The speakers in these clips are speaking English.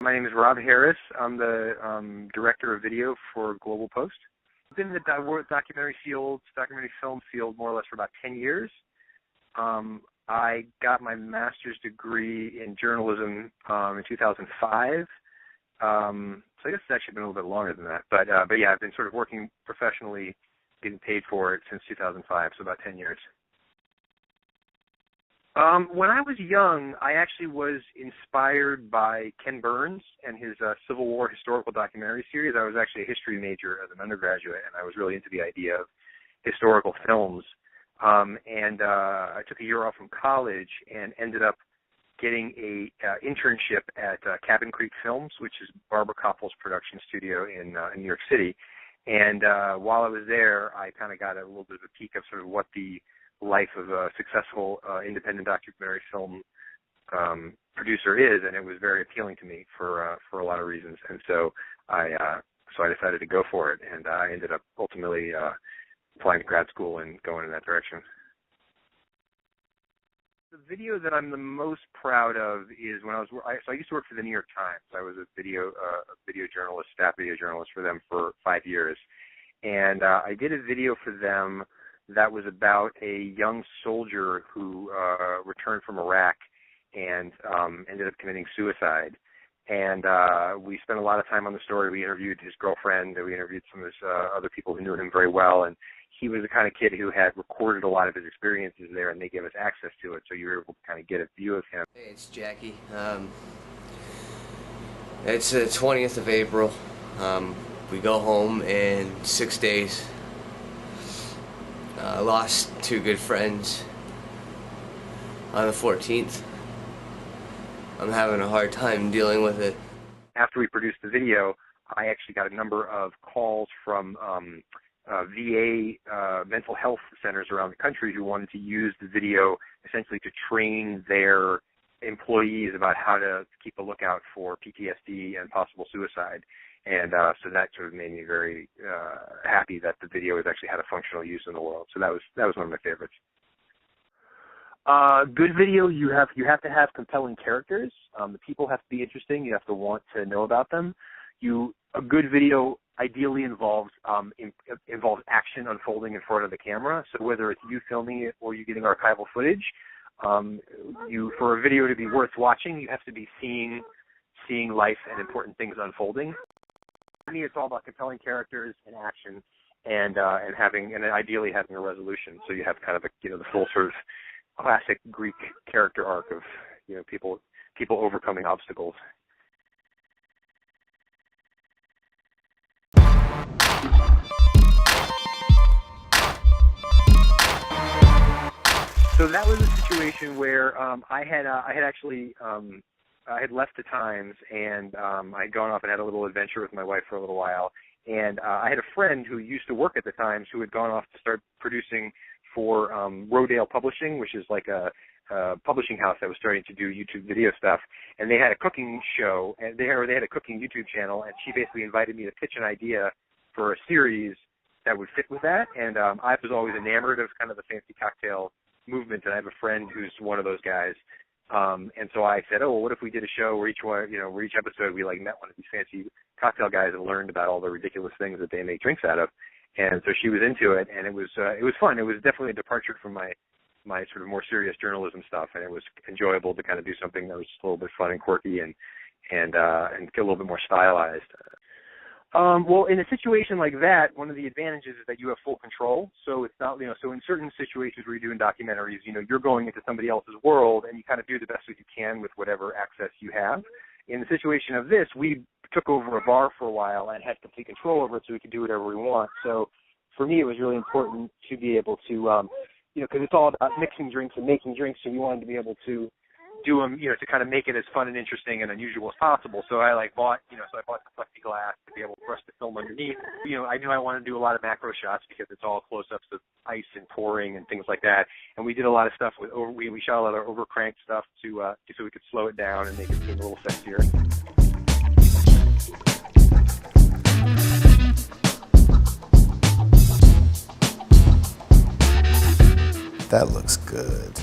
My name is Rob Harris. I'm the director of video for Global Post. I've been in the documentary film field more or less for about 10 years. I got my master's degree in journalism in 2005. So I guess it's actually been a little bit longer than that. But yeah, I've been sort of working professionally, getting paid for it since 2005, so about 10 years. When I was young, I actually was inspired by Ken Burns and his Civil War historical documentary series. I was actually a history major as an undergraduate, and I was really into the idea of historical films. I took a year off from college and ended up getting a internship at Cabin Creek Films, which is Barbara Koppel's production studio in New York City. And while I was there, I kind of got a little bit of a peek of sort of what the life of a successful independent documentary film producer is, and it was very appealing to me for a lot of reasons. And so I decided to go for it, and I ended up ultimately applying to grad school and going in that direction. The video that I'm the most proud of is when I used to work for the New York Times. I was a video journalist, staff video journalist for them for 5 years, and I did a video for them that was about a young soldier who returned from Iraq and ended up committing suicide. And we spent a lot of time on the story. We interviewed his girlfriend, and we interviewed some of his other people who knew him very well. And he was the kind of kid who had recorded a lot of his experiences there, and they gave us access to it, so you were able to kind of get a view of him. Hey, it's Jackie. It's the 20th of April. We go home in 6 days. I lost 2 good friends on the 14th. I'm having a hard time dealing with it. After we produced the video, I actually got a number of calls from VA mental health centers around the country who wanted to use the video essentially to train their employees about how to keep a lookout for PTSD and possible suicide. And so that sort of made me very happy that the video has actually had a functional use in the world. So that was one of my favorites. Good video, you have to have compelling characters. The people have to be interesting. You have to want to know about them. A good video ideally involves action unfolding in front of the camera. So whether it's you filming it or you getting archival footage, for a video to be worth watching, you have to be seeing life and important things unfolding. For me, it's all about compelling characters and action, and ideally having a resolution. So you have kind of the full sort of classic Greek character arc of people overcoming obstacles. So that was a situation where I had left the Times, and I had gone off and had a little adventure with my wife for a little while. And I had a friend who used to work at the Times who had gone off to start producing for Rodale Publishing, which is like a publishing house that was starting to do YouTube video stuff. And they had a cooking show, and they had a cooking YouTube channel, and she basically invited me to pitch an idea for a series that would fit with that. And I was always enamored of kind of the fancy cocktail movement, and I have a friend who's one of those guys. And so I said, what if we did a show where each episode we met one of these fancy cocktail guys and learned about all the ridiculous things that they make drinks out of. And so she was into it, and it was fun. It was definitely a departure from my sort of more serious journalism stuff, and it was enjoyable to kind of do something that was just a little bit fun and quirky and get a little bit more stylized. Well, in a situation like that, one of the advantages is that you have full control. So it's not, so in certain situations where you're doing documentaries, you're going into somebody else's world, and you kind of do the best that you can with whatever access you have. In the situation of this, we took over a bar for a while and had complete control over it, so we could do whatever we want. So for me, it was really important to be able to, because it's all about mixing drinks and making drinks, so we wanted to be able to do them, to kind of make it as fun and interesting and unusual as possible. So I bought the plexiglass to be able for us to film underneath. I knew I wanted to do a lot of macro shots because it's all close-ups of ice and pouring and things like that. And we did a lot of stuff we shot a lot of overcranked stuff so we could slow it down and make it seem a little sexier. That looks good.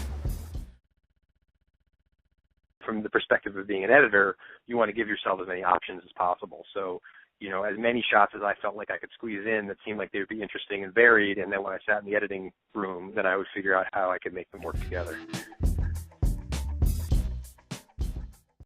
From the perspective of being an editor, you want to give yourself as many options as possible. So, you know, as many shots as I felt like I could squeeze in that seemed like they would be interesting and varied, and then when I sat in the editing room, then I would figure out how I could make them work together.